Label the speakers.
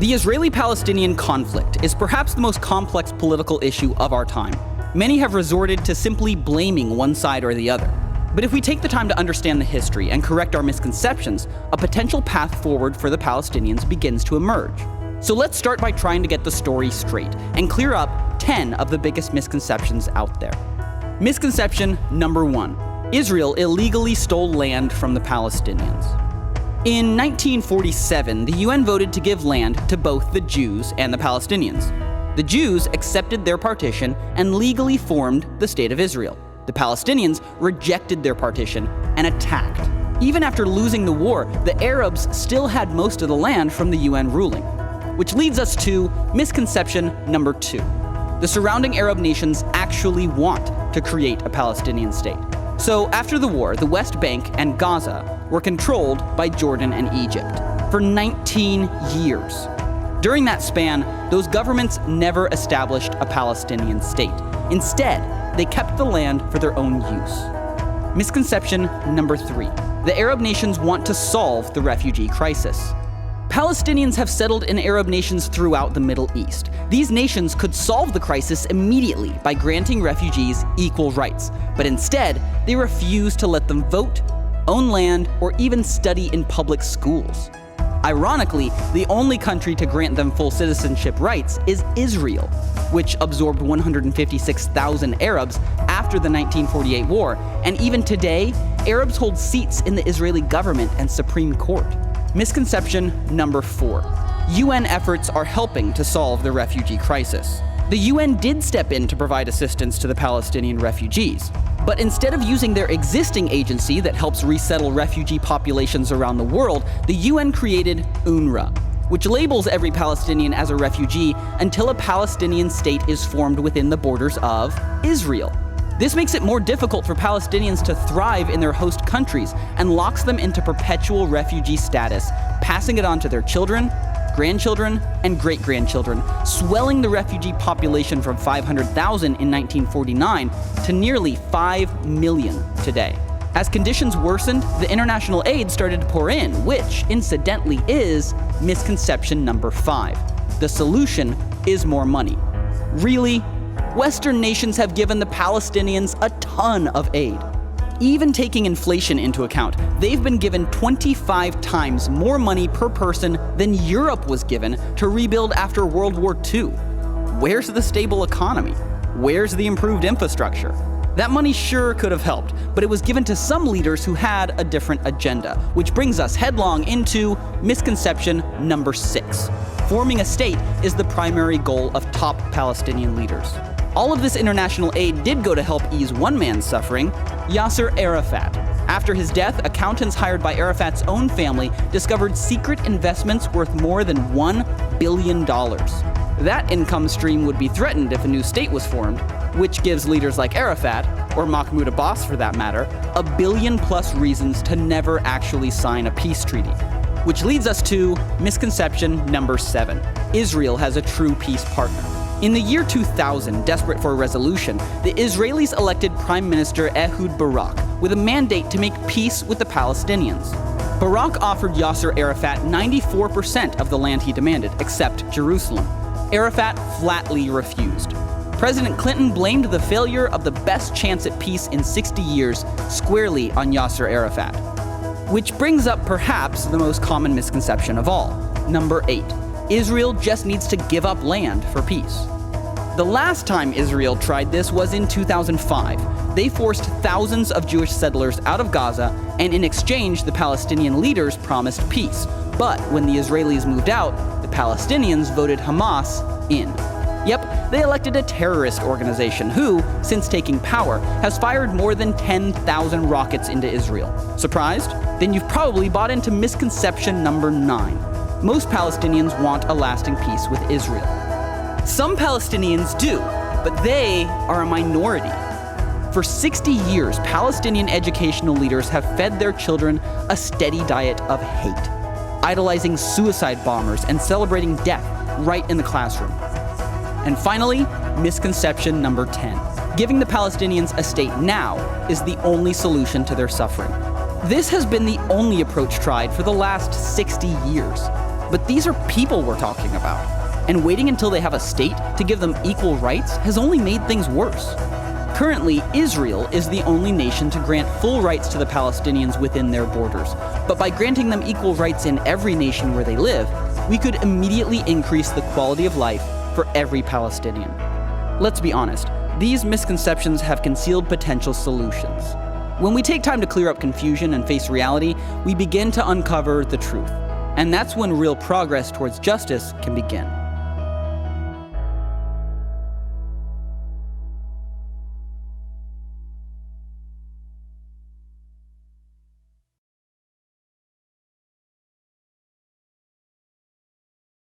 Speaker 1: The Israeli-Palestinian conflict is perhaps the most complex political issue of our time. Many have resorted to simply blaming one side or the other. But if we take the time to understand the history and correct our misconceptions, a potential path forward for the Palestinians begins to emerge. So let's start by trying to get the story straight and clear up 10 of the biggest misconceptions out there. Misconception number 1. Israel illegally stole land from the Palestinians. In 1947, the UN voted to give land to both the Jews and the Palestinians. The Jews accepted their partition and legally formed the State of Israel. The Palestinians rejected their partition and attacked. Even after losing the war, the Arabs still had most of the land from the UN ruling. Which leads us to misconception number 2. The surrounding Arab nations actually want to create a Palestinian state. So after the war, the West Bank and Gaza were controlled by Jordan and Egypt for 19 years. During that span, those governments never established a Palestinian state. Instead, they kept the land for their own use. Misconception number 3. The Arab nations want to solve the refugee crisis. Palestinians have settled in Arab nations throughout the Middle East. These nations could solve the crisis immediately by granting refugees equal rights, but instead, they refuse to let them vote, own land, or even study in public schools. Ironically, the only country to grant them full citizenship rights is Israel, which absorbed 156,000 Arabs after the 1948 war, and even today, Arabs hold seats in the Israeli government and Supreme Court. Misconception number 4. UN efforts are helping to solve the refugee crisis. The UN did step in to provide assistance to the Palestinian refugees, but instead of using their existing agency that helps resettle refugee populations around the world, the UN created UNRWA, which labels every Palestinian as a refugee until a Palestinian state is formed within the borders of Israel. This makes it more difficult for Palestinians to thrive in their host countries and locks them into perpetual refugee status, passing it on to their children, grandchildren, and great-grandchildren, swelling the refugee population from 500,000 in 1949 to nearly 5 million today. As conditions worsened, the international aid started to pour in, which, incidentally, is misconception number 5. The solution is more money. Really? Western nations have given the Palestinians a ton of aid. Even taking inflation into account, they've been given 25 times more money per person than Europe was given to rebuild after World War II. Where's the stable economy? Where's the improved infrastructure? That money sure could have helped, but it was given to some leaders who had a different agenda, which brings us headlong into misconception number 6. Forming a state is the primary goal of top Palestinian leaders. All of this international aid did go to help ease one man's suffering, Yasser Arafat. After his death, accountants hired by Arafat's own family discovered secret investments worth more than $1 billion. That income stream would be threatened if a new state was formed, which gives leaders like Arafat, or Mahmoud Abbas for that matter, $1 billion+ reasons to never actually sign a peace treaty. Which leads us to misconception number 7. Israel has a true peace partner. In the year 2000, desperate for a resolution, the Israelis elected Prime Minister Ehud Barak with a mandate to make peace with the Palestinians. Barak offered Yasser Arafat 94% of the land he demanded, except Jerusalem. Arafat flatly refused. President Clinton blamed the failure of the best chance at peace in 60 years squarely on Yasser Arafat. Which brings up perhaps the most common misconception of all. Number 8. Israel just needs to give up land for peace. The last time Israel tried this was in 2005. They forced thousands of Jewish settlers out of Gaza, and in exchange, the Palestinian leaders promised peace. But when the Israelis moved out, the Palestinians voted Hamas in. Yep, they elected a terrorist organization who, since taking power, has fired more than 10,000 rockets into Israel. Surprised? Then you've probably bought into misconception number 9. Most Palestinians want a lasting peace with Israel. Some Palestinians do, but they are a minority. For 60 years, Palestinian educational leaders have fed their children a steady diet of hate, idolizing suicide bombers and celebrating death right in the classroom. And finally, misconception number 10. Giving the Palestinians a state now is the only solution to their suffering. This has been the only approach tried for the last 60 years. But these are people we're talking about. And waiting until they have a state to give them equal rights has only made things worse. Currently, Israel is the only nation to grant full rights to the Palestinians within their borders. But by granting them equal rights in every nation where they live, we could immediately increase the quality of life for every Palestinian. Let's be honest, these misconceptions have concealed potential solutions. When we take time to clear up confusion and face reality, we begin to uncover the truth. And that's when real progress towards justice can begin.